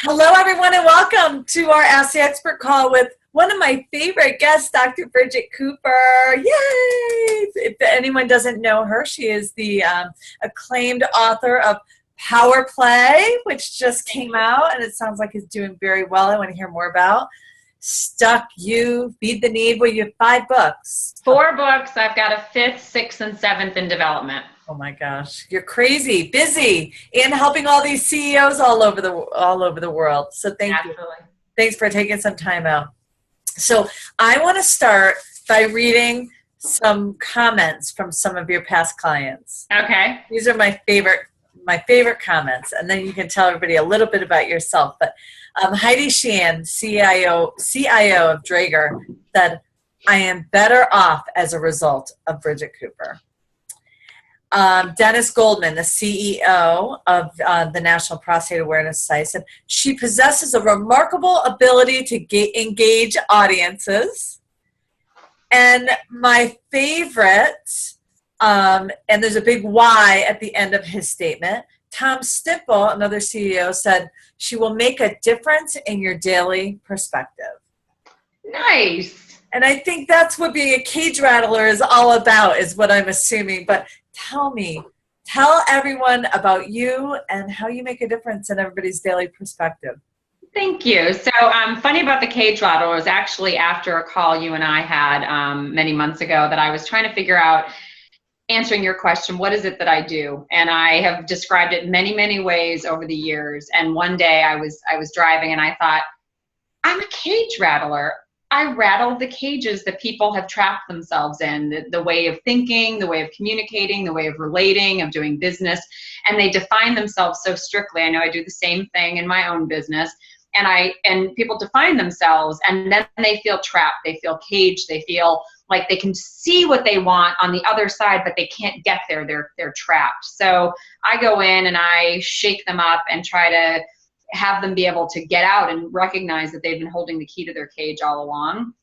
Hello, everyone, and welcome to our Ask the Expert call with one of my favorite guests, Dr. Bridget Cooper. Yay! If anyone doesn't know her, she is the acclaimed author of Power Play, which just came out, and it sounds like it's doing very well. I want to hear more about. Stuck You, Feed the Need. Well, you have 5 books. 4 books. I've got a 5th, 6th, and 7th in development. Oh my gosh, you're crazy, busy, and helping all these CEOs all over the world. So thank you. Thanks for taking some time out. So I want to start by reading some comments from some of your past clients. Okay. These are my favorite comments, and then you can tell everybody a little bit about yourself. But Heidi Sheehan, CIO of Draeger, said, "I am better off as a result of Bridget Cooper." Dennis Goldman, the CEO of the National Prostate Awareness Society, said she possesses a remarkable ability to engage audiences. And my favorite, and there's a big Y at the end of his statement, Tom Stimple, another CEO, said she will make a difference in your daily perspective. Nice. And I think that's what being a cage rattler is all about, is what I'm assuming. But tell everyone about you and how you make a difference in everybody's daily perspective. Thank you. So funny about the cage rattle was actually after a call you and I had many months ago that I was trying to figure out, answering your question, what is it that I do? And I have described it many, many ways over the years. And one day I was driving and I thought, I'm a cage rattler. I rattle the cages that people have trapped themselves in, the way of thinking, the way of communicating, the way of relating, of doing business, and they define themselves so strictly. I know I do the same thing in my own business, and people define themselves, and then they feel trapped, they feel caged, they feel like they can see what they want on the other side, but they can't get there. They're trapped. So I go in and I shake them up and try to have them be able to get out and recognize that they've been holding the key to their cage all along.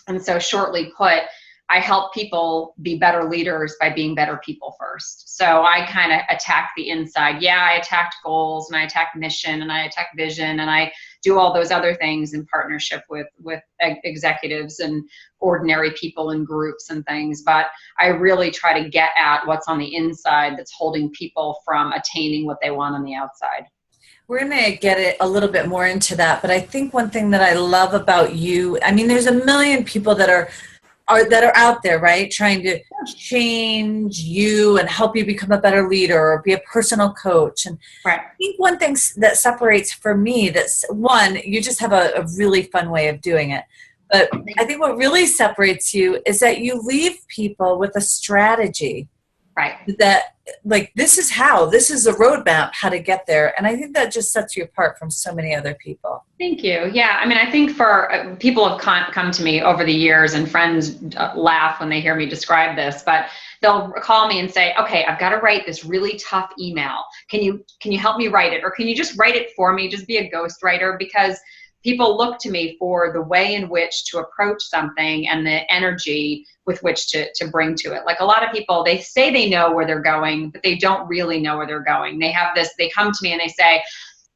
And so shortly put, I help people be better leaders by being better people first. So I kind of attack the inside. Yeah, I attacked goals and I attack mission and I attack vision and I do all those other things in partnership with executives and ordinary people in groups and things. But I really try to get at what's on the inside that's holding people from attaining what they want on the outside. We're going to get it a little bit more into that, but I think one thing that I love about you, I mean, there's a million people that are out there, right, trying to change you and help you become a better leader or be a personal coach. And right. I think one thing that separates for me, that's one, you just have a really fun way of doing it. But I think what really separates you is that you leave people with a strategy. Right. That, like, this is a roadmap, how to get there. And I think that just sets you apart from so many other people. Thank you. Yeah. I mean, I think for people have come to me over the years, and friends laugh when they hear me describe this, but they'll call me and say, okay, I've got to write this really tough email. Can you help me write it? Or can you just write it for me? Just be a ghostwriter. Because people look to me for the way in which to approach something and the energy with which to bring to it. Like, a lot of people, they say they know where they're going, but they don't really know where they're going. They come to me and they say,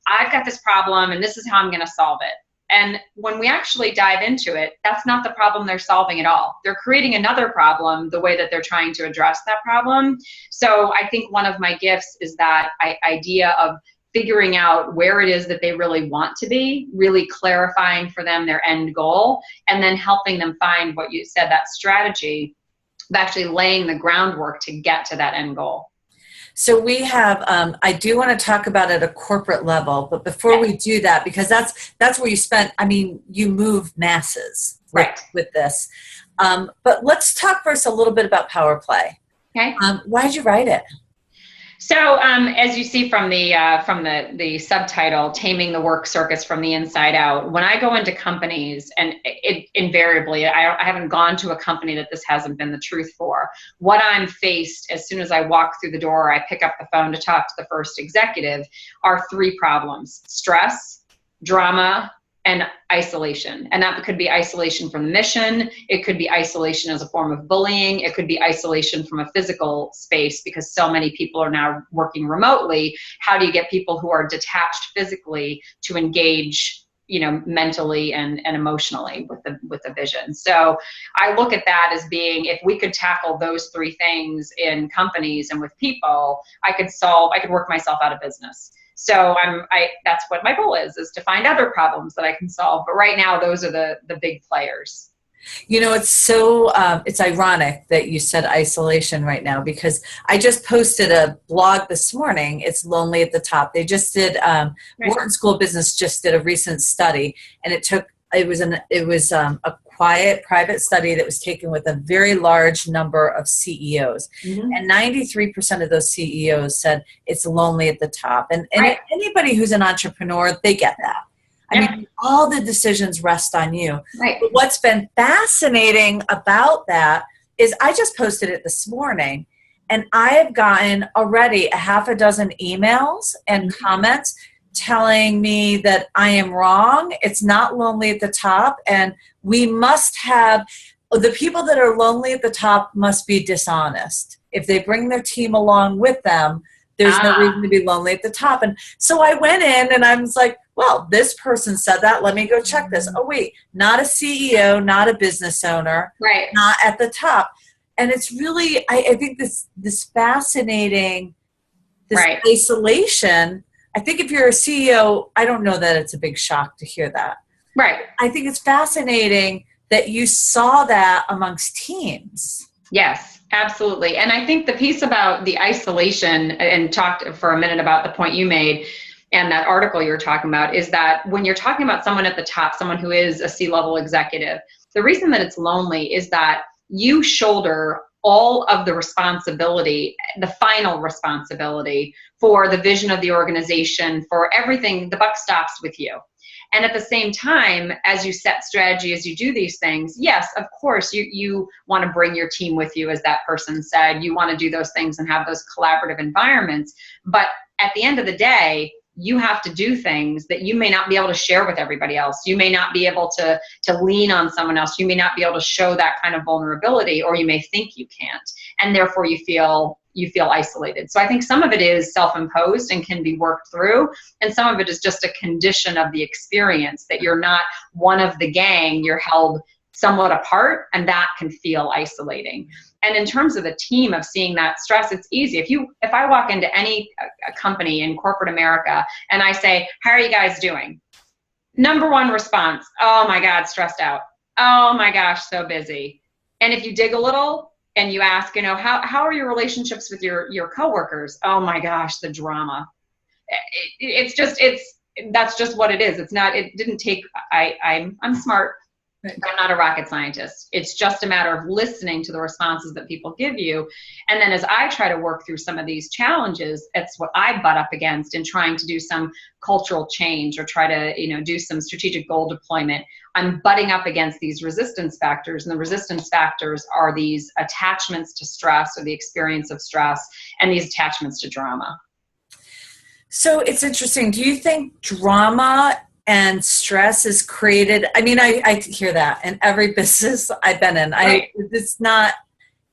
I've got this problem and this is how I'm going to solve it. And when we actually dive into it, that's not the problem they're solving at all. They're creating another problem the way that they're trying to address that problem. So I think one of my gifts is that idea of figuring out where it is that they really want to be, really clarifying for them their end goal, and then helping them find what you said, that strategy of actually laying the groundwork to get to that end goal. So we have, I do want to talk about at a corporate level, but before we do that, because that's where you spent, I mean, you move masses with this. But let's talk first a little bit about Power Play. Okay. Why did you write it? So as you see from the subtitle, Taming the Work Circus from the Inside Out, when I go into companies, and invariably, I haven't gone to a company that this hasn't been the truth for, what I'm faced as soon as I walk through the door, I pick up the phone to talk to the first executive, are 3 problems: stress, drama, and isolation. And that could be isolation from the mission. It could be isolation as a form of bullying. It could be isolation from a physical space, because so many people are now working remotely. How do you get people who are detached physically to engage, mentally and emotionally with the vision? So I look at that as being, if we could tackle those three things in companies and with people, I could work myself out of business. So that's what my goal is to find other problems that I can solve. But right now, those are the big players. It's so, it's ironic that you said isolation right now, because I just posted a blog this morning. It's Lonely at the Top. They just did, Wharton School of Business just did a recent study, and it was a quiet private study that was taken with a very large number of CEOs. Mm-hmm. And 93% of those CEOs said it's lonely at the top. And right. Anybody who's an entrepreneur, they get that. I mean, all the decisions rest on you. Right. But what's been fascinating about that is I just posted it this morning, and I have gotten already a half a dozen emails and comments telling me that I am wrong. It's not lonely at the top, and we must have, the people that are lonely at the top must be dishonest. If they bring their team along with them, there's no reason to be lonely at the top. And so I went in and I was like, well, this person said that. Let me go check this. Oh, wait, not a CEO, not a business owner, right? Not at the top. And it's really, I think this fascinating, this right. isolation. I think if you're a CEO, I don't know that it's a big shock to hear that. Right. I think it's fascinating that you saw that amongst teams. Yes, absolutely. And I think the piece about the isolation, and talked for a minute about the point you made and that article you were talking about, is that when you're talking about someone at the top, someone who is a C-level executive, the reason that it's lonely is that you shoulder all of the responsibility, the final responsibility for the vision of the organization, for everything. The buck stops with you. And at the same time, as you set strategy, as you do these things, yes, of course, you want to bring your team with you, as that person said. You want to do those things and have those collaborative environments. But at the end of the day, you have to do things that you may not be able to share with everybody else. You may not be able to lean on someone else. You may not be able to show that kind of vulnerability, or you may think you can't. And therefore you feel isolated. So I think some of it is self-imposed and can be worked through. And some of it is just a condition of the experience, that you're not one of the gang, you're held somewhat apart, and that can feel isolating. And in terms of the team, of seeing that stress, it's easy. If I walk into any company in corporate America and I say, how are you guys doing? Number one response, oh my God, stressed out. Oh my gosh, so busy. And if you dig a little and you ask, how are your relationships with your coworkers? Oh my gosh, the drama. That's just what it is. It didn't take, I'm smart. I'm not a rocket scientist. It's just a matter of listening to the responses that people give you. And then as I try to work through some of these challenges, it's what I butt up against in trying to do some cultural change, or try to, do some strategic goal deployment. I'm butting up against these resistance factors, and the resistance factors are these attachments to stress, or the experience of stress, and these attachments to drama. So it's interesting. Do you think drama and stress is created? I mean, I hear that in every business I've been in. Right. It's not,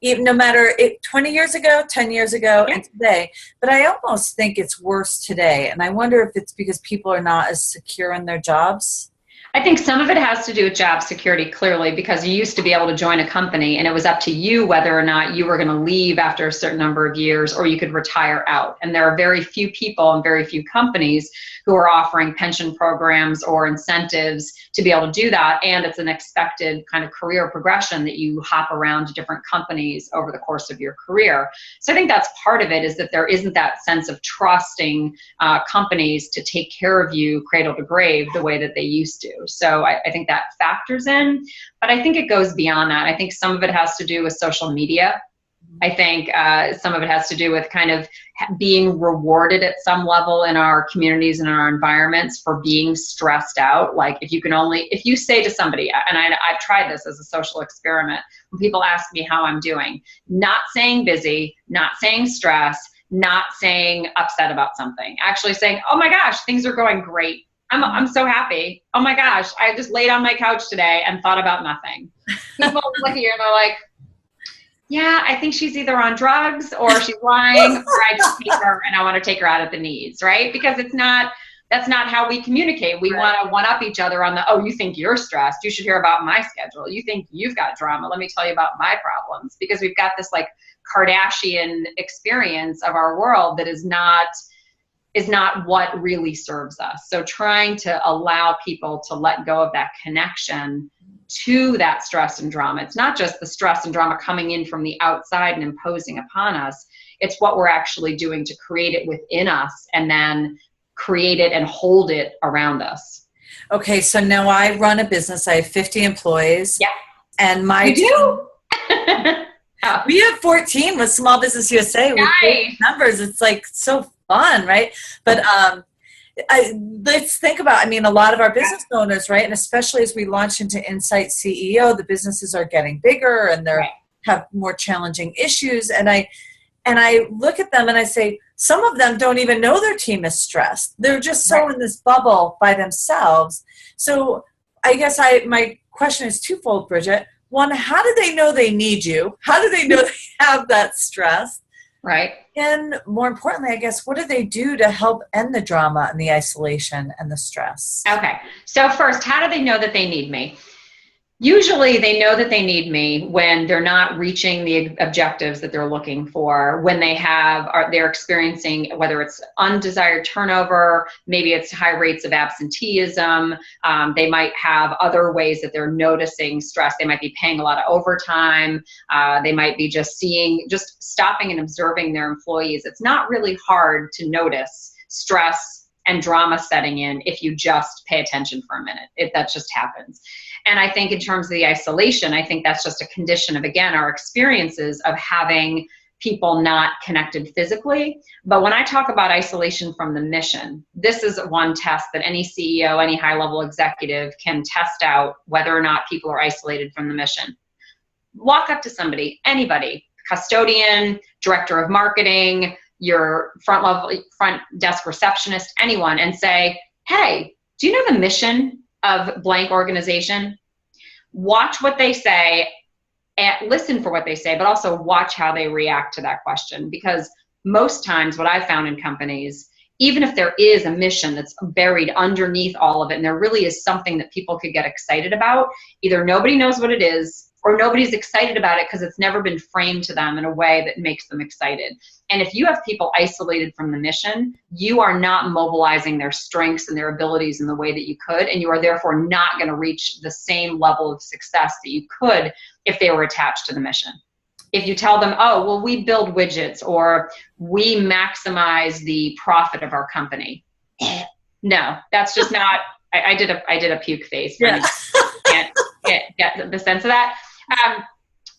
even no matter 20 years ago, 10 years ago, and today. But I almost think it's worse today. And I wonder if it's because people are not as secure in their jobs. I think some of it has to do with job security, clearly, because you used to be able to join a company and it was up to you whether or not you were going to leave after a certain number of years, or you could retire out. And there are very few people and very few companies who are offering pension programs or incentives to be able to do that. And it's an expected kind of career progression that you hop around to different companies over the course of your career. So I think that's part of it, is that there isn't that sense of trusting companies to take care of you cradle to grave the way that they used to. So I think that factors in, but I think it goes beyond that. I think some of it has to do with social media. I think some of it has to do with kind of being rewarded at some level in our communities and in our environments for being stressed out. Like if you say to somebody, and I've tried this as a social experiment, when people ask me how I'm doing, not saying busy, not saying stress, not saying upset about something, actually saying, oh my gosh, things are going great. I'm so happy. Oh my gosh, I just laid on my couch today and thought about nothing. People look at you and they're like, yeah, I think she's either on drugs or she's lying, or I just hate her and I want to take her out at the knees, right? Because that's not how we communicate. We want to one up each other on the, oh, you think you're stressed. You should hear about my schedule. You think you've got drama. Let me tell you about my problems. Because we've got this like Kardashian experience of our world that is not what really serves us. So trying to allow people to let go of that connection to that stress and drama. It's not just the stress and drama coming in from the outside and imposing upon us. It's what we're actually doing to create it within us and then create it and hold it around us. Okay, so now I run a business. I have 50 employees. Yeah. And we have 14 with Small Business USA. Nice. Numbers. It's like so fun, right? But let's think about, a lot of our business owners, right? And especially as we launch into Insight CEO, the businesses are getting bigger and they have more challenging issues. And I look at them and I say, some of them don't even know their team is stressed. They're just so in this bubble by themselves. So I guess my question is twofold, Bridget. One, how do they know they need you? How do they know they have that stress? Right. And more importantly, I guess, what do they do to help end the drama and the isolation and the stress? Okay. So first, how do they know that they need me? Usually they know that they need me when they're not reaching the objectives that they're looking for, when they're experiencing, whether it's undesired turnover, maybe it's high rates of absenteeism. They might have other ways that they're noticing stress. They might be paying a lot of overtime. They might be just stopping and observing their employees. It's not really hard to notice stress and drama setting in if you just pay attention for a minute. That just happens. And I think in terms of the isolation, I think that's just a condition of, again, our experiences of having people not connected physically. But when I talk about isolation from the mission, this is one test that any CEO, any high-level executive can test out whether or not people are isolated from the mission. Walk up to somebody, anybody, custodian, director of marketing, your front desk receptionist, anyone, and say, hey, do you know the mission of blank organization? Watch what they say and listen for what they say, but also watch how they react to that question. Because most times what I've found in companies, even if there is a mission that's buried underneath all of it, and there really is something that people could get excited about, either nobody knows what it is or nobody's excited about it because it's never been framed to them in a way that makes them excited. And if you have people isolated from the mission, you are not mobilizing their strengths and their abilities in the way that you could, and you are therefore not going to reach the same level of success that you could if they were attached to the mission. If you tell them, oh, well, we build widgets or we maximize the profit of our company. No, that's just not, I did a puke face. Yeah. Can't get the sense of that.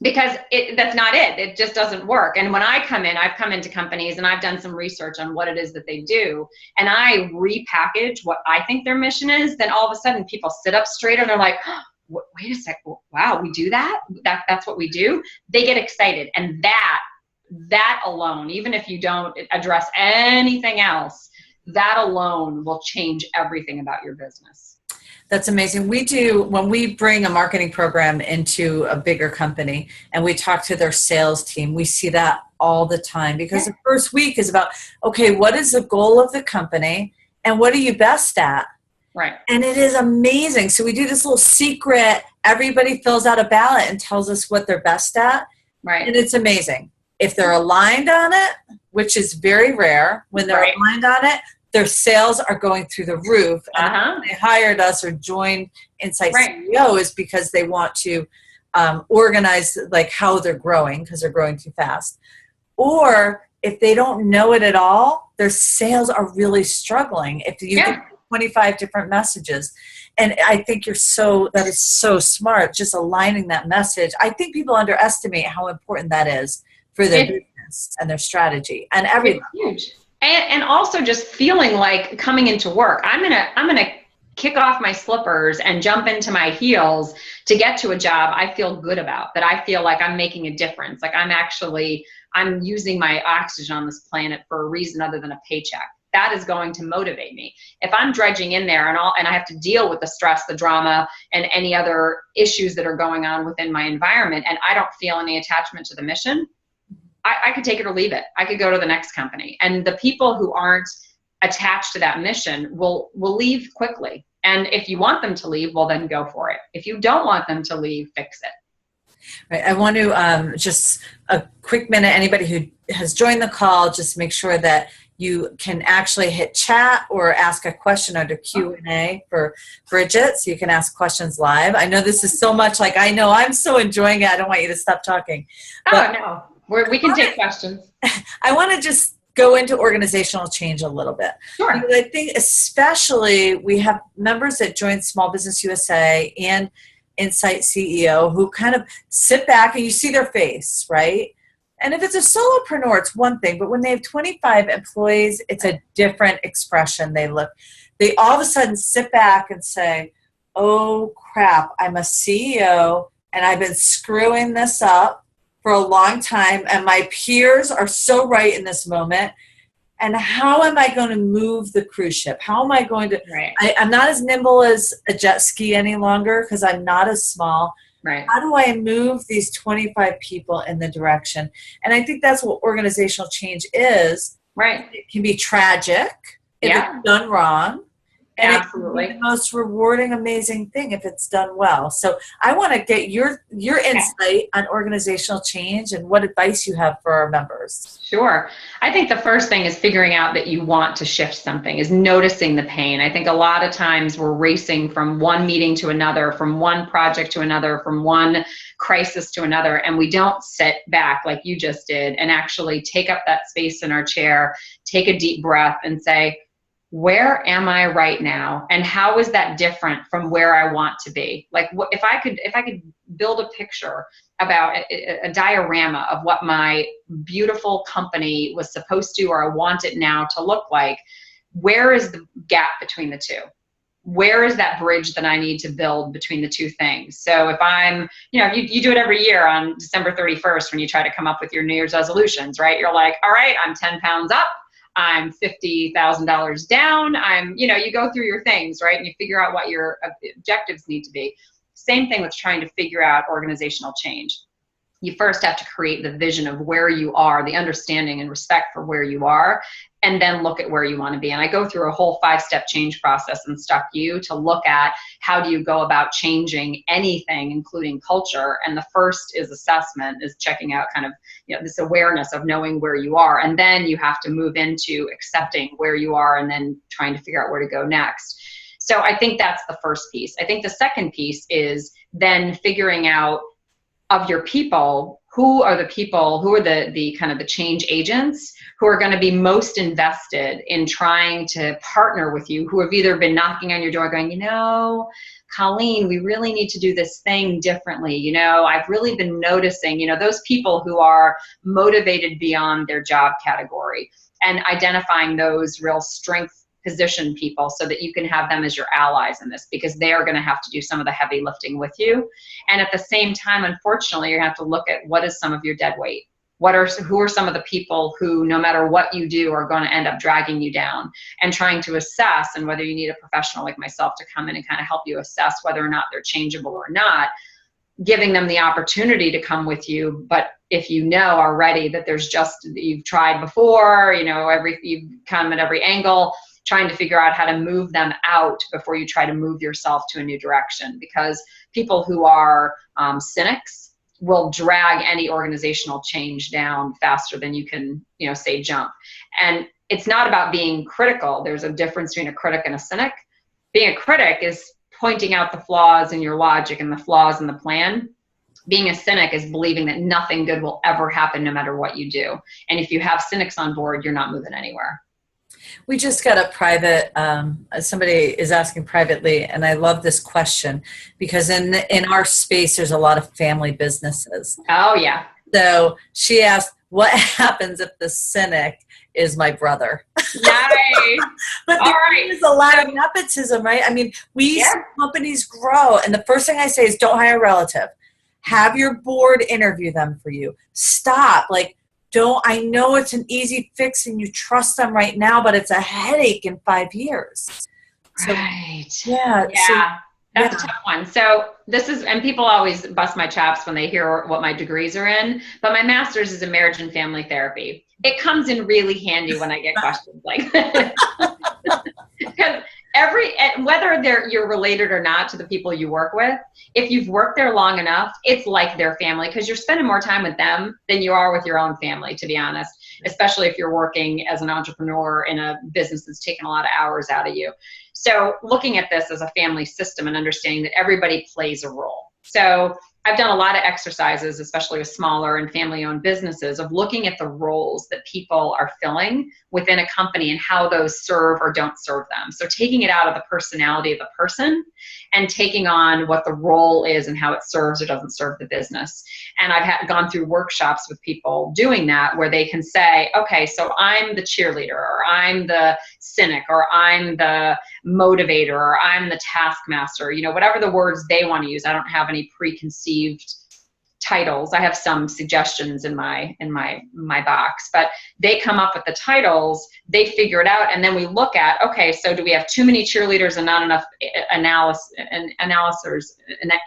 Because that's not it. It just doesn't work. And when I've come into companies and I've done some research on what it is that they do, and I repackage what I think their mission is, then all of a sudden people sit up straighter and they're like, oh, wait a sec, wow, we do that? That's what we do? They get excited. And that alone, even if you don't address anything else, that alone will change everything about your business. That's amazing. When we bring a marketing program into a bigger company and we talk to their sales team, we see that all the time because the first week is about, okay, what is the goal of the company and what are you best at? Right. And it is amazing. So we do this little secret, everybody fills out a ballot and tells us what they're best at. Right. And it's amazing. If they're aligned on it, which is very rare, when they're aligned on it, their sales are going through the roof. And they hired us or joined Insight CEO is because they want to organize like how they're growing because they're growing too fast. Or if they don't know it at all, their sales are really struggling. If you get 25 different messages. And I think that is so smart, just aligning that message. I think people underestimate how important that is for their business and their strategy and everything. It's huge. And also just feeling like coming into work, I'm gonna kick off my slippers and jump into my heels to get to a job I feel good about, that I feel like I'm making a difference. Like I'm using my oxygen on this planet for a reason other than a paycheck. that is going to motivate me. If I'm dredging in there and I have to deal with the stress, the drama, and any other issues that are going on within my environment, and I don't feel any attachment to the mission, I could take it or leave it. I could go to the next company. And the people who aren't attached to that mission will leave quickly. And if you want them to leave, well, then go for it. If you don't want them to leave, fix it. Right. I want to just a quick minute, anybody who has joined the call, just make sure that you can actually hit chat or ask a question under Q&A for Bridget, so you can ask questions live. I know this is so much, like, I know I'm so enjoying it. I don't want you to stop talking. But no, we can take questions. I want to just go into organizational change a little bit. Sure. Because I think especially we have members that join Small Business USA and Insight CEO who kind of sit back and you see their face, right? And if it's a solopreneur, it's one thing, but when they have 25 employees, it's a different expression. They all of a sudden sit back and say, oh crap, I'm a CEO and I've been screwing this up for a long time and my peers are so right in this moment. And how am I going to move the cruise ship? How am I going to, right. I'm not as nimble as a jet ski any longer because I'm not as small. Right. How do I move these 25 people in the direction? And I think that's what organizational change is. Right. It can be tragic if it's done wrong. And absolutely. It can be the most rewarding, amazing thing if it's done well. So I want to get your insight on organizational change and what advice you have for our members. Sure. I think the first thing is figuring out that you want to shift something, is noticing the pain. I think a lot of times we're racing from one meeting to another, from one project to another, from one crisis to another, and we don't sit back like you just did and actually take up that space in our chair, take a deep breath and say, where am I right now? And how is that different from where I want to be? Like, if I could build a picture about a diorama of what my beautiful company was supposed to, or I want it now to look like, where is the gap between the two? Where is that bridge that I need to build between the two things? So if I'm, you do it every year on December 31st when you try to come up with your New Year's resolutions, right? You're like, all right, I'm 10 pounds up. I'm $50,000 down. You go through your things, right? And you figure out what your objectives need to be. Same thing with trying to figure out organizational change. You first have to create the vision of where you are, the understanding and respect for where you are, and then look at where you want to be. And I go through a whole 5-step change process in Stuck You to look at how do you go about changing anything, including culture. And the first is assessment, is checking out kind of this awareness of knowing where you are. And then you have to move into accepting where you are and then trying to figure out where to go next. So I think that's the first piece. I think the second piece is then figuring out of your people, who are the people, who are the kind of the change agents who are going to be most invested in trying to partner with you, who have either been knocking on your door going, Colleen, we really need to do this thing differently. I've really been noticing, those people who are motivated beyond their job category, and identifying those real strength position people so that you can have them as your allies in this, because they are going to have to do some of the heavy lifting with you. And at the same time, unfortunately, you have to look at what is some of your dead weight. Who are some of the people who, no matter what you do, are going to end up dragging you down, and trying to assess, and whether you need a professional like myself to come in and kind of help you assess whether or not they're changeable or not, giving them the opportunity to come with you. But if you know already that you've tried before, you've come at every angle, trying to figure out how to move them out before you try to move yourself to a new direction. Because people who are cynics will drag any organizational change down faster than you can, say jump. And it's not about being critical. There's a difference between a critic and a cynic. Being a critic is pointing out the flaws in your logic and the flaws in the plan. Being a cynic is believing that nothing good will ever happen no matter what you do. And if you have cynics on board, you're not moving anywhere. We just got a private, somebody is asking privately, and I love this question because in our space, there's a lot of family businesses. Oh, yeah. So she asked, what happens if the cynic is my brother? Nice. But there's a lot of nepotism, right? I mean, we see companies grow, and the first thing I say is don't hire a relative. Have your board interview them for you. Stop. I know it's an easy fix and you trust them right now, but it's a headache in 5 years. So, right. Yeah. Yeah. That's a tough one. So and people always bust my chops when they hear what my degrees are in, but my master's is in marriage and family therapy. It comes in really handy when I get questions like this. Because whether you're related or not to the people you work with, if you've worked there long enough, it's like their family, because you're spending more time with them than you are with your own family, to be honest, especially if you're working as an entrepreneur in a business that's taking a lot of hours out of you. So looking at this as a family system and understanding that everybody plays a role. So I've done a lot of exercises, especially with smaller and family-owned businesses, of looking at the roles that people are filling within a company and how those serve or don't serve them. So taking it out of the personality of the person and taking on what the role is and how it serves or doesn't serve the business. And I've gone through workshops with people doing that, where they can say, okay, so I'm the cheerleader, or I'm the cynic, or I'm the motivator, or I'm the taskmaster, whatever the words they want to use. I don't have any preconceived titles. I have some suggestions in my box, but they come up with the titles, they figure it out, and then we look at, okay, so do we have too many cheerleaders and not enough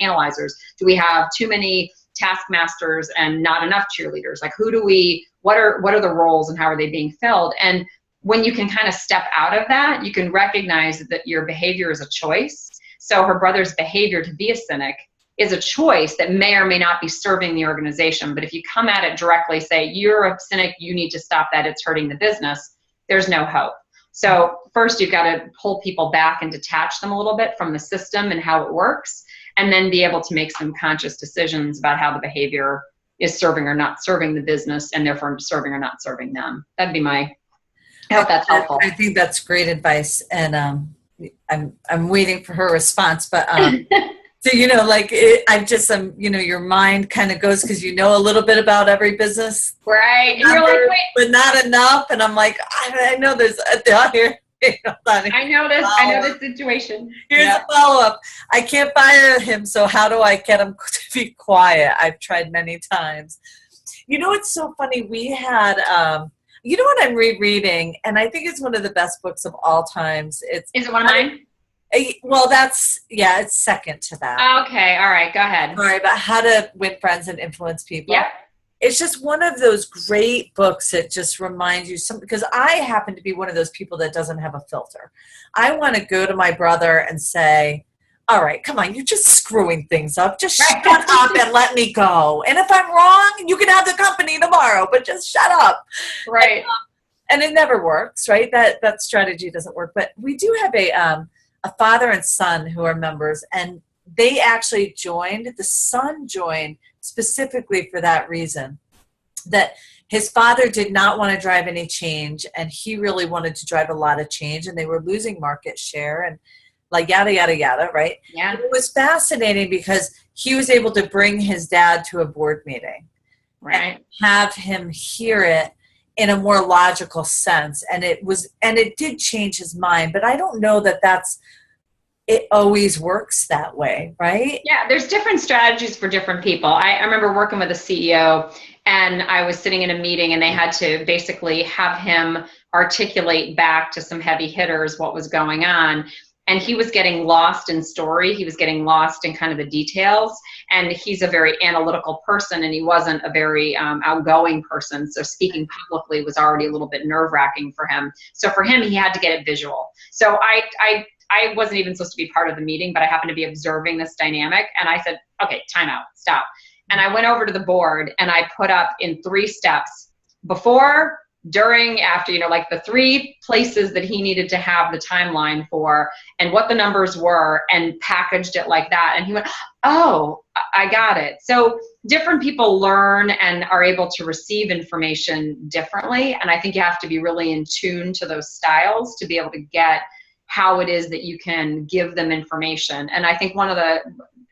analyzers? Do we have too many taskmasters and not enough cheerleaders? Like, what are the roles and how are they being filled? And when you can kind of step out of that, you can recognize that your behavior is a choice. So her brother's behavior to be a cynic is a choice that may or may not be serving the organization. But if you come at it directly, say, you're a cynic, you need to stop that, it's hurting the business, there's no hope. So first you've got to pull people back and detach them a little bit from the system and how it works, and then be able to make some conscious decisions about how the behavior is serving or not serving the business, and therefore serving or not serving them. That'd be I hope that's helpful. I think that's great advice. And I'm waiting for her response, but so, your mind kind of goes, because a little bit about every business. Right. And you're like, wait. But not enough. And I'm like, I know there's down here. I know this situation. Here's a follow-up. I can't fire him, so how do I get him to be quiet? I've tried many times. It's so funny. We had, what I'm rereading, and I think it's one of the best books of all times. Is it one of mine? Well, it's second to that. Okay, all right, go ahead. All right, about how to win friends and influence people. Yeah. It's just one of those great books that just reminds you something, because I happen to be one of those people that doesn't have a filter. I want to go to my brother and say, all right, come on, you're just screwing things up. Just shut up and let me go. And if I'm wrong, you can have the company tomorrow, but just shut up. Right. And it never works, right? That strategy doesn't work. But we do have a father and son who are members, and they actually joined. The son joined specifically for that reason, that his father did not want to drive any change, and he really wanted to drive a lot of change, and they were losing market share and like yada, yada, yada, right? Yeah. It was fascinating because he was able to bring his dad to a board meeting. Right. And have him hear it in a more logical sense. And it did change his mind, but I don't know that it always works that way, right? Yeah, there's different strategies for different people. I remember working with a CEO, and I was sitting in a meeting, and they had to basically have him articulate back to some heavy hitters what was going on. And he was getting lost in story. He was getting lost in kind of the details. And he's a very analytical person, and he wasn't a very outgoing person. So speaking publicly was already a little bit nerve-wracking for him. So for him, he had to get it visual. So I wasn't even supposed to be part of the meeting, but I happened to be observing this dynamic. And I said, okay, time out, stop. And I went over to the board, and I put up in 3 steps: before, during, after, like the 3 places that he needed to have the timeline for and what the numbers were, and packaged it like that. And he went, oh, I got it. So different people learn and are able to receive information differently. And I think you have to be really in tune to those styles to be able to get how it is that you can give them information. And I think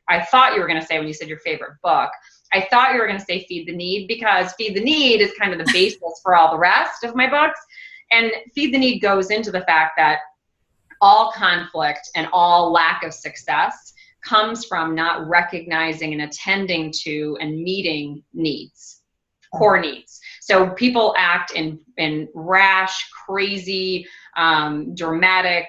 I thought you were going to say, when you said your favorite book, I thought you were going to say Feed the Need, because Feed the Need is kind of the basis for all the rest of my books. And Feed the Need goes into the fact that all conflict and all lack of success comes from not recognizing and attending to and meeting needs. core needs. So people act in rash, crazy, dramatic,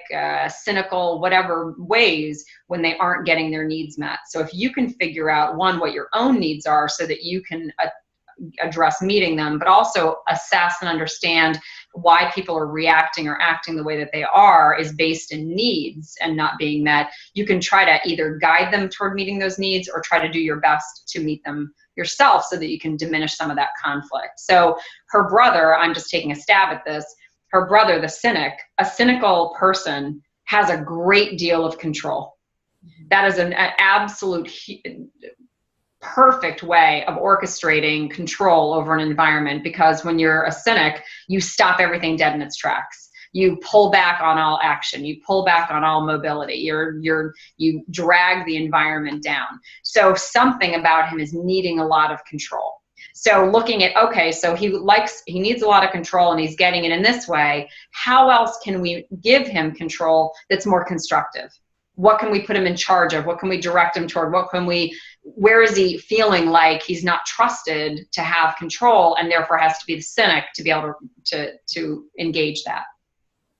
cynical, whatever ways when they aren't getting their needs met. So if you can figure out, one, what your own needs are so that you can address meeting them, but also assess and understand why people are reacting or acting the way that they are is based in needs and not being met. You can try to either guide them toward meeting those needs or try to do your best to meet them yourself so that you can diminish some of that conflict. So her brother, I'm just taking a stab at this, her brother, the cynic, a cynical person has a great deal of control. That is an absolute perfect way of orchestrating control over an environment, because when you're a cynic, you stop everything dead in its tracks. You pull back on all action. You pull back on all mobility. You drag the environment down. So something about him is needing a lot of control. So looking at, okay, so he needs a lot of control and he's getting it in this way. How else can we give him control that's more constructive? What can we put him in charge of? What can we direct him toward? Where is he feeling like he's not trusted to have control and therefore has to be the cynic to be able to engage that?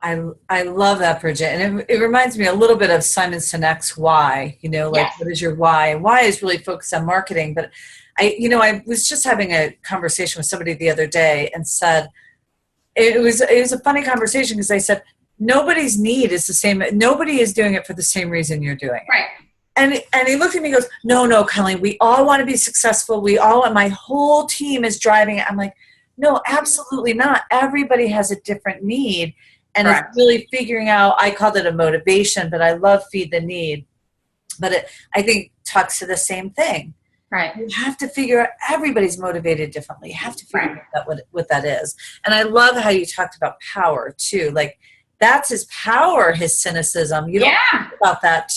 I love that, Bridget. And it reminds me a little bit of Simon Sinek's why, Yes. What is your why? And why is really focused on marketing. But I was just having a conversation with somebody the other day and said, it was a funny conversation because I said, nobody's need is the same. Nobody is doing it for the same reason you're doing it. Right. And he looked at me and goes, no, Colleen, we all want to be successful. My whole team is driving it. I'm like, no, absolutely not. Everybody has a different need. And Correct. It's really figuring out, I called it a motivation, but I love feed the need. But I think talks to the same thing. Right. You have to figure out, everybody's motivated differently. You have to figure out what that is. And I love how you talked about power too. Like, that's his power, his cynicism. You don't talk about that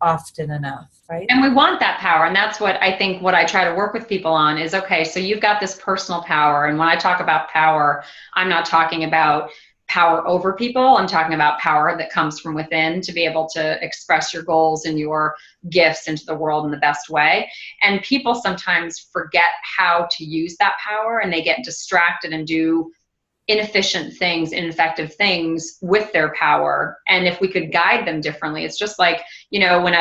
often enough, right? And we want that power. And that's what I try to work with people on is, okay, so you've got this personal power. And when I talk about power, I'm not talking about power over people. I'm talking about power that comes from within to be able to express your goals and your gifts into the world in the best way. And people sometimes forget how to use that power and they get distracted and do inefficient things, ineffective things with their power. And if we could guide them differently, it's just like, when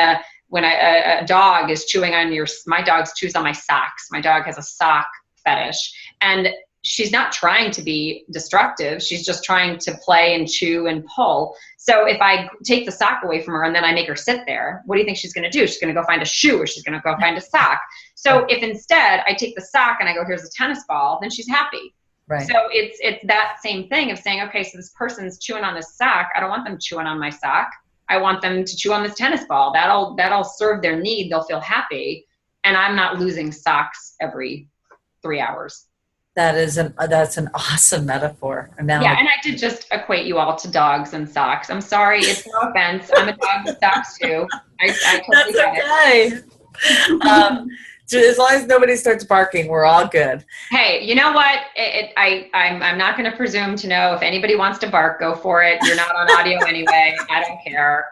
a dog is chewing on my dog chews on my socks. My dog has a sock fetish. And she's not trying to be destructive. She's just trying to play and chew and pull. So if I take the sock away from her and then I make her sit there, what do you think she's going to do? She's going to go find a shoe or she's going to go find a sock. So if instead I take the sock and I go, here's a tennis ball, then she's happy. Right. So it's that same thing of saying, okay, so this person's chewing on this sock. I don't want them chewing on my sock. I want them to chew on this tennis ball. That'll serve their need. They'll feel happy. And I'm not losing socks every 3 hours. That's an awesome metaphor. Now, yeah, and I did just equate you all to dogs and socks. I'm sorry, it's no offense. I'm a dog with socks too. I totally get it. As long as nobody starts barking, we're all good. Hey, you know what? I'm not going to presume to know if anybody wants to bark. Go for it. You're not on audio anyway. I don't care.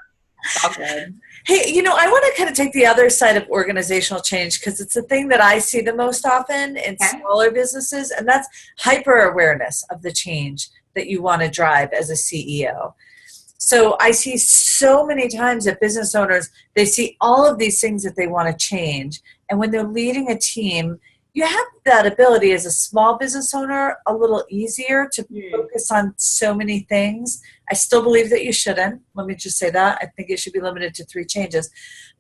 It's all good. Hey, I want to kind of take the other side of organizational change because it's the thing that I see the most often in smaller businesses, and that's hyper-awareness of the change that you want to drive as a CEO. So I see so many times that business owners, they see all of these things that they want to change, and when they're leading a team, you have that ability as a small business owner a little easier to focus on so many things. I still believe that you shouldn't. Let me just say that. I think it should be limited to 3 changes.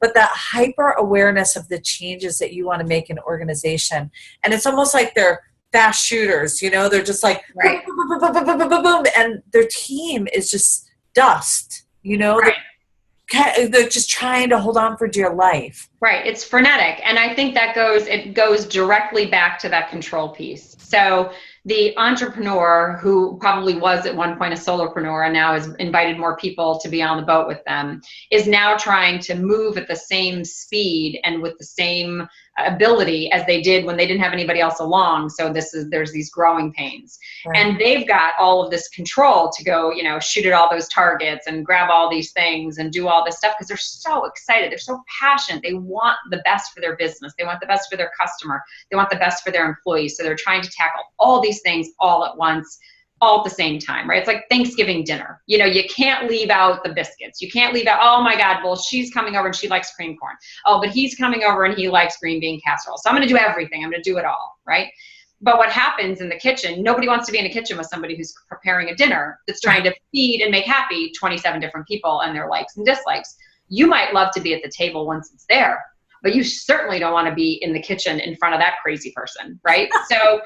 But that hyper awareness of the changes that you want to make in an organization. And it's almost like they're fast shooters, they're just like, boom, boom, boom, boom, boom, boom, boom, and their team is just dust, They're just trying to hold on for dear life. Right. It's frenetic. And I think it goes directly back to that control piece. So the entrepreneur who probably was at one point a solopreneur and now has invited more people to be on the boat with them is now trying to move at the same speed and with the same ability as they did when they didn't have anybody else along. So there's these growing pains. Right. And they've got all of this control to go, shoot at all those targets and grab all these things and do all this stuff because they're so excited. They're so passionate. They want the best for their business. They want the best for their customer. They want the best for their employees. So they're trying to tackle all these things all at once, all at the same time, right? It's like Thanksgiving dinner. You can't leave out the biscuits. You can't leave out, oh my God, well, she's coming over and she likes cream corn. Oh, but he's coming over and he likes green bean casserole. So I'm going to do everything. I'm going to do it all, right? But what happens in the kitchen, nobody wants to be in a kitchen with somebody who's preparing a dinner that's trying to feed and make happy 27 different people and their likes and dislikes. You might love to be at the table once it's there, but you certainly don't want to be in the kitchen in front of that crazy person, right? So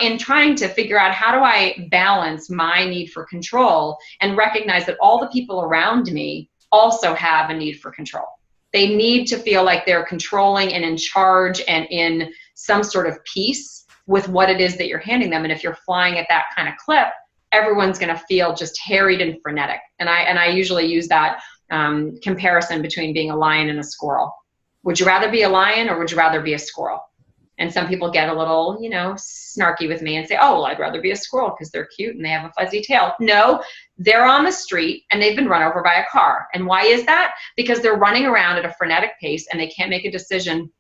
in trying to figure out how do I balance my need for control and recognize that all the people around me also have a need for control. They need to feel like they're controlling and in charge and in some sort of peace with what it is that you're handing them. And if you're flying at that kind of clip, everyone's going to feel just harried and frenetic. And I usually use that comparison between being a lion and a squirrel. Would you rather be a lion or would you rather be a squirrel? And some people get a little, snarky with me and say, oh, well, I'd rather be a squirrel because they're cute and they have a fuzzy tail. No, they're on the street and they've been run over by a car. And why is that? Because they're running around at a frenetic pace and they can't make a decision,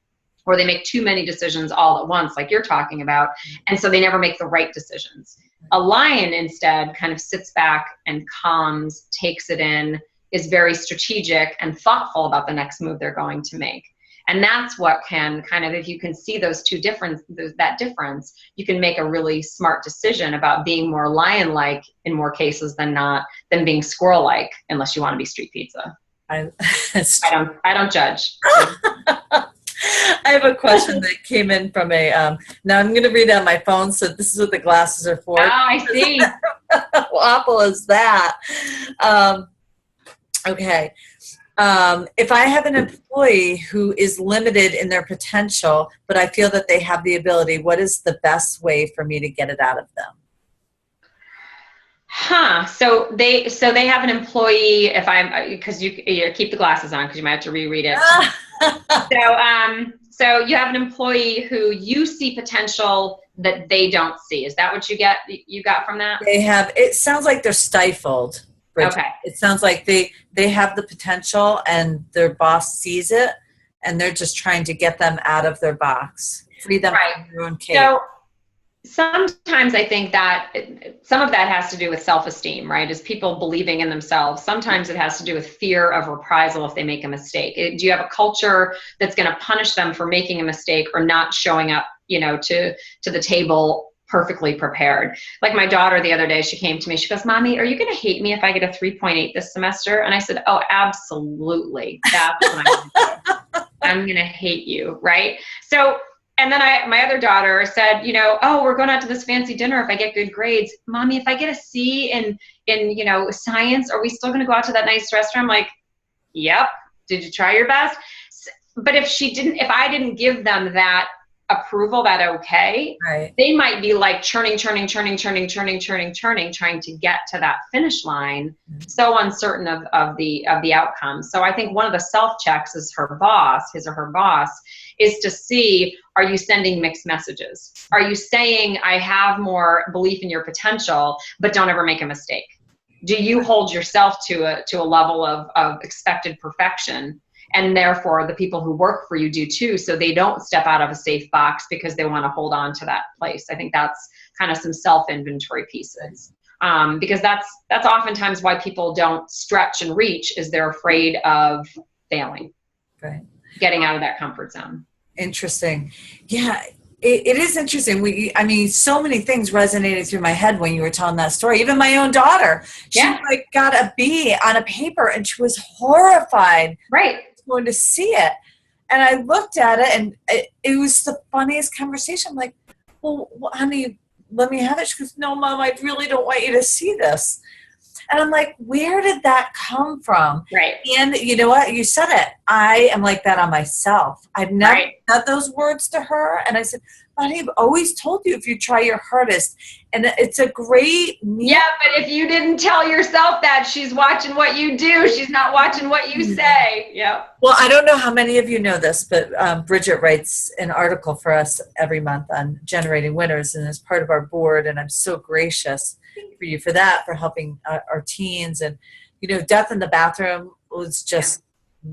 or they make too many decisions all at once, like you're talking about. And so they never make the right decisions. A lion instead kind of sits back and calms, takes it in, is very strategic and thoughtful about the next move they're going to make. And that's what can kind of, if you can see that difference, you can make a really smart decision about being more lion-like in more cases than being squirrel-like, unless you want to be street pizza. I don't judge. I have a question that came in from now I'm going to read it on my phone, so this is what the glasses are for. Oh, I see. How awful is that? Okay. If I have an employee who is limited in their potential, but I feel that they have the ability, what is the best way for me to get it out of them? So they have an employee, because you keep the glasses on because you might have to reread it. So you have an employee who you see potential that they don't see. Is that what you got from that? It sounds like they're stifled. Bridget. Okay. It sounds like they have the potential and their boss sees it and they're just trying to get them out of their box, free them from their own cage. So sometimes I think that some of that has to do with self-esteem, right? Is people believing in themselves. Sometimes it has to do with fear of reprisal if they make a mistake. Do you have a culture that's going to punish them for making a mistake or not showing up, to the table perfectly prepared? Like my daughter the other day, she came to me, she goes, Mommy, are you going to hate me if I get a 3.8 this semester? And I said, oh, absolutely. That's what I'm going to do. I'm going to hate you. Right. So, and then my other daughter said, oh, we're going out to this fancy dinner if I get good grades. Mommy, if I get a C in science, are we still going to go out to that nice restaurant? I'm like, yep. Did you try your best? But if I didn't give them that approval, that okay, right, they might be like churning, trying to get to that finish line, so uncertain of the outcome. So I think one of the self-checks is his or her boss is to see, are you sending mixed messages? Are you saying, I have more belief in your potential, but don't ever make a mistake? Do you hold yourself to a level of expected perfection? And therefore, the people who work for you do too, so they don't step out of a safe box because they want to hold on to that place. I think that's kind of some self-inventory pieces. Because that's oftentimes why people don't stretch and reach, is they're afraid of failing, right? Getting out of that comfort zone. Interesting. Yeah, it is interesting. So many things resonated through my head when you were telling that story. Even my own daughter, she got a B on a paper and she was horrified. Right. Going to see it. And I looked at it and it was the funniest conversation. I'm like, well, honey, let me have it. She goes, no, Mom, I really don't want you to see this. And I'm like, where did that come from? Right. And you know what? You said it. I am like that on myself. I've never said those words to her. And I said, everybody always told you if you try your hardest. And it's a great meal. Yeah, but if you didn't tell yourself that, she's watching what you do. She's not watching what you say. Yeah. Well, I don't know how many of you know this, but Bridget writes an article for us every month on generating winners, and as part of our board, and I'm so gracious for you for that, for helping our teens. And, Death in the Bathroom was just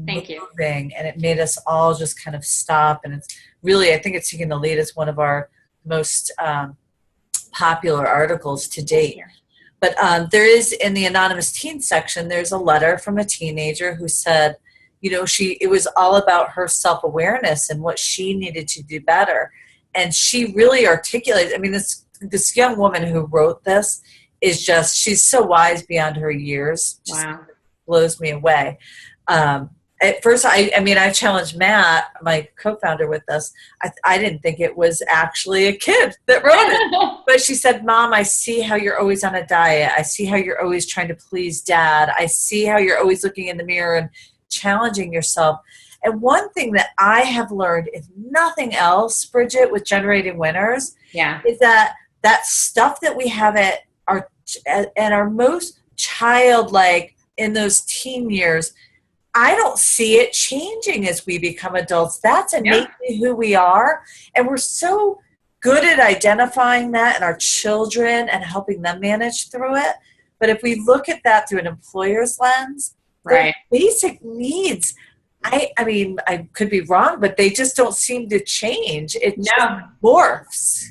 Thank you. moving, and it made us all just kind of stop. And it's really, I think it's taking the lead as one of our most popular articles to date. But there is, in the anonymous teen section, there's a letter from a teenager who said, it was all about her self-awareness and what she needed to do better. And she really articulated, this young woman who wrote this is just, she's so wise beyond her years. Just blows me away. At first, I challenged Matt, my co-founder, with this. I didn't think it was actually a kid that wrote it. But she said, Mom, I see how you're always on a diet. I see how you're always trying to please Dad. I see how you're always looking in the mirror and challenging yourself. And one thing that I have learned, if nothing else, Bridget, with Generating Winners, is that stuff that we have at our most childlike in those teen years, I don't see it changing as we become adults. That's innately who we are. And we're so good at identifying that in our children and helping them manage through it. But if we look at that through an employer's lens, the basic needs, I could be wrong, but they just don't seem to change. It just morphs.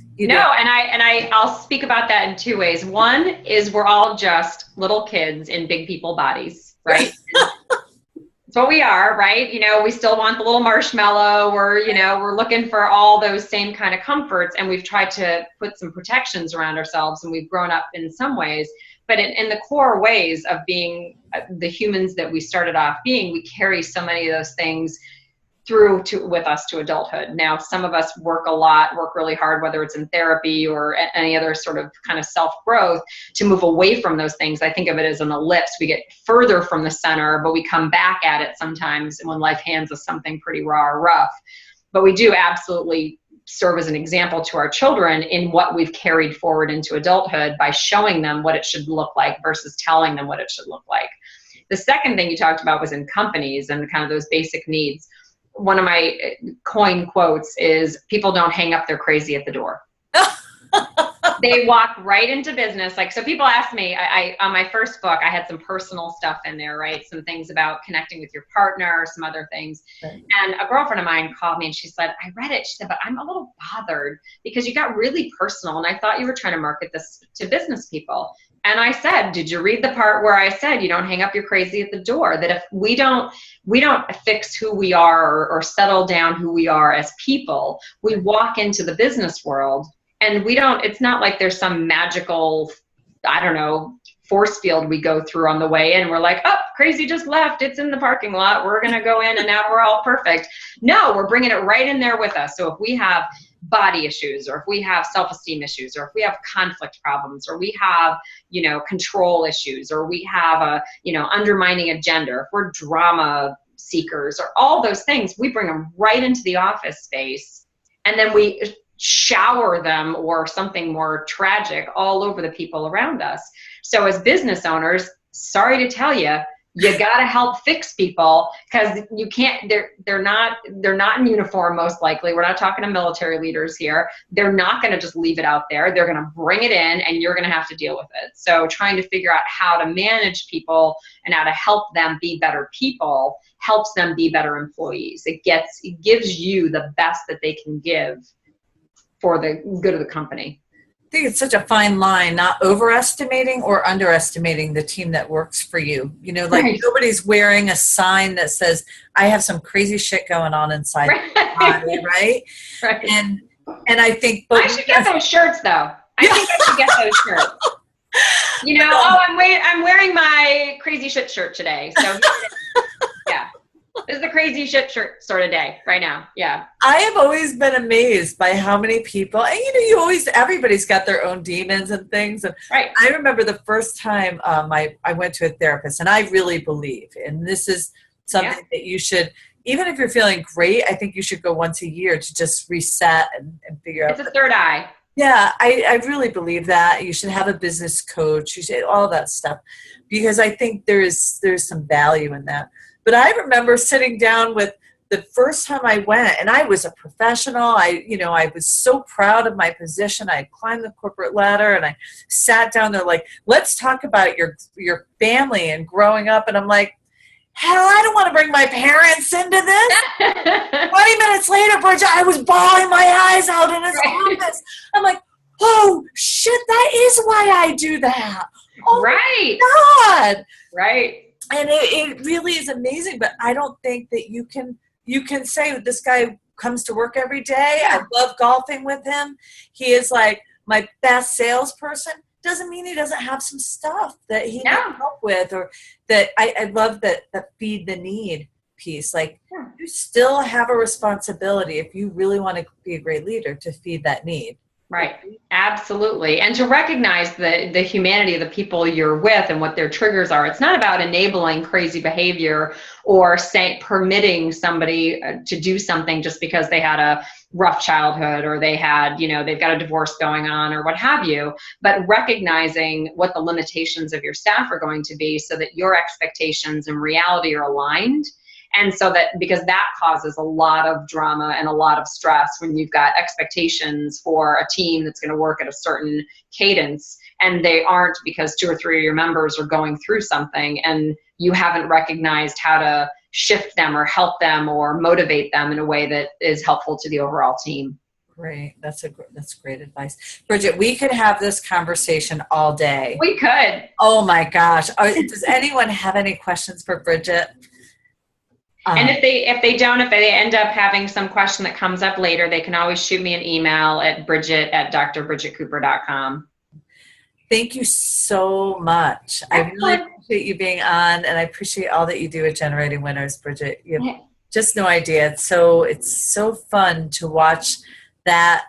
I'll speak about that in two ways. One is we're all just little kids in big people bodies, right? That's what we are, right? We still want the little marshmallow. We're looking for all those same kind of comforts, and we've tried to put some protections around ourselves, and we've grown up in some ways. But in the core ways of being the humans that we started off being, we carry so many of those things with us to adulthood. Now, some of us work really hard, whether it's in therapy or any other sort of kind of self-growth, to move away from those things. I think of it as an ellipse. We get further from the center, but we come back at it sometimes when life hands us something pretty raw or rough. But we do absolutely serve as an example to our children in what we've carried forward into adulthood by showing them what it should look like versus telling them what it should look like. The second thing you talked about was in companies and kind of those basic needs. One of my coin quotes is, people don't hang up their crazy at the door. They walk right into business. So people ask me, on my first book, I had some personal stuff in there, right? Some things about connecting with your partner, some other things. Right. And a girlfriend of mine called me and she said, I read it. She said, but I'm a little bothered because you got really personal. And I thought you were trying to market this to business people. And I said, did you read the part where I said, you don't hang up your crazy at the door? That if we don't fix who we are or settle down who we are as people, we walk into the business world and it's not like there's some magical, force field we go through on the way in. We're like, oh, crazy just left. It's in the parking lot. We're going to go in and now we're all perfect. No, we're bringing it right in there with us. So if we have body issues, or if we have self-esteem issues, or if we have conflict problems, or we have, control issues, or we have a, undermining agenda, or if we're drama seekers, or all those things, we bring them right into the office space. And then we shower them, or something more tragic, all over the people around us. So as business owners, sorry to tell you, you got to help fix people, because you can't, they're not in uniform, most likely. We're not talking to military leaders here. They're not going to just leave it out there. They're going to bring it in and you're going to have to deal with it. So trying to figure out how to manage people and how to help them be better people helps them be better employees. It gives you the best that they can give for the good of the company. I think it's such a fine line, not overestimating or underestimating the team that works for you. Right. Nobody's wearing a sign that says, I have some crazy shit going on inside my body, right? Right. And I think... I should get those shirts, though. I think I should get those shirts. I'm wearing my crazy shit shirt today. So, yeah. This is the crazy shit shirt sort of day right now. Yeah. I have always been amazed by how many people, and everybody's got their own demons and things. And right. I remember the first time I went to a therapist, and I really believe, and this is something that you should even if you're feeling great, I think you should go once a year to just reset and figure out. It's a third eye. Yeah, I really believe that. You should have a business coach. You should all that stuff, because I think there's some value in that. But I remember sitting down with the first time I went, and I was a professional. I was so proud of my position. I climbed the corporate ladder, and I sat down there like, let's talk about your family and growing up. And I'm like, hell, I don't want to bring my parents into this. 20 minutes later, Bridget, I was bawling my eyes out in his office. I'm like, oh, shit, that is why I do that. Oh, right. my God. Right. And it really is amazing, but I don't think that you can say this guy comes to work every day. I love golfing with him. He is like my best salesperson. Doesn't mean he doesn't have some stuff that he can help with, or that I love that feed the need piece. Like you still have a responsibility, if you really want to be a great leader, to feed that need. Right. Absolutely. And to recognize the humanity of the people you're with and what their triggers are. It's not about enabling crazy behavior or permitting somebody to do something just because they had a rough childhood, or they had, they've got a divorce going on, or what have you, but recognizing what the limitations of your staff are going to be so that your expectations and reality are aligned. And so that, because that causes a lot of drama and a lot of stress when you've got expectations for a team that's going to work at a certain cadence, and they aren't, because 2 or 3 of your members are going through something and you haven't recognized how to shift them or help them or motivate them in a way that is helpful to the overall team. Great. That's great advice. Bridget, we could have this conversation all day. We could. Oh my gosh. Does anyone have any questions for Bridget? And if they end up having some question that comes up later, they can always shoot me an email at bridget@drbridgetcooper.com. Thank you so much. I really appreciate you being on, and I appreciate all that you do at Generating Winners, Bridget. You have just no idea. It's so fun to watch that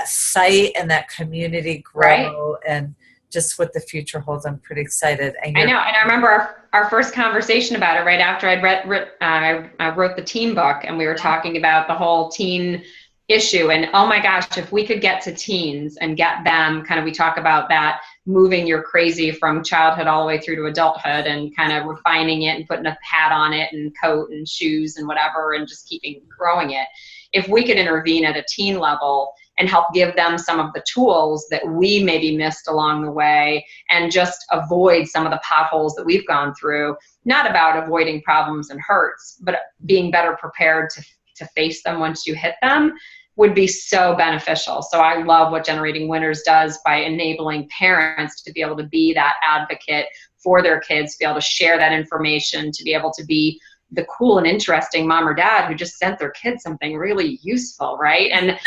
site and that community grow, and just what the future holds. I'm pretty excited. I know. And I remember our first conversation about it right after I wrote the teen book, and we were talking about the whole teen issue. And oh my gosh, if we could get to teens and get them we talk about that, moving your crazy from childhood all the way through to adulthood, and kind of refining it and putting a hat on it and coat and shoes and whatever, and just keeping growing it. If we could intervene at a teen level and help give them some of the tools that we maybe missed along the way, and just avoid some of the potholes that we've gone through, not about avoiding problems and hurts, but being better prepared to face them once you hit them, would be so beneficial. So I love what Generating Winners does by enabling parents to be able to be that advocate for their kids, to be able to share that information, to be able to be the cool and interesting mom or dad who just sent their kids something really useful, right? And that's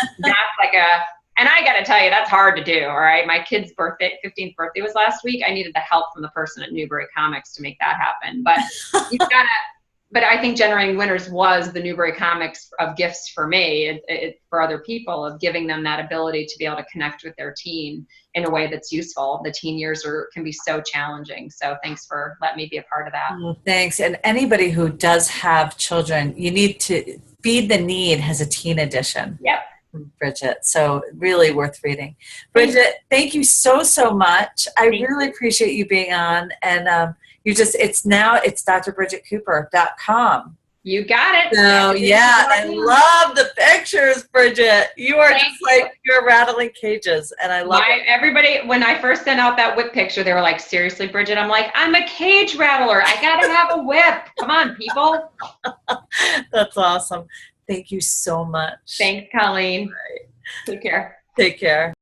and I got to tell you, that's hard to do, all right? My kid's 15th birthday was last week. I needed the help from the person at Newbury Comics to make that happen. But but I think Generating Winners was the Newbury Comics of gifts for me, for other people, of giving them that ability to be able to connect with their teen in a way that's useful. The teen years can be so challenging. So thanks for letting me be a part of that. Oh, thanks. And anybody who does have children, you need to Feed the Need has a teen edition. Yep. Bridget. So really worth reading. Bridget, thank you so much. I really appreciate you being on. And it's drbridgetcooper.com. You got it. So yeah, I love the pictures, Bridget. You are you're rattling cages, and I love it. Everybody, when I first sent out that whip picture, they were like, seriously, Bridget? I'm like, I'm a cage rattler. I got to have a whip. Come on, people. That's awesome. Thank you so much. Thanks, Colleen. Right. Take care. Take care.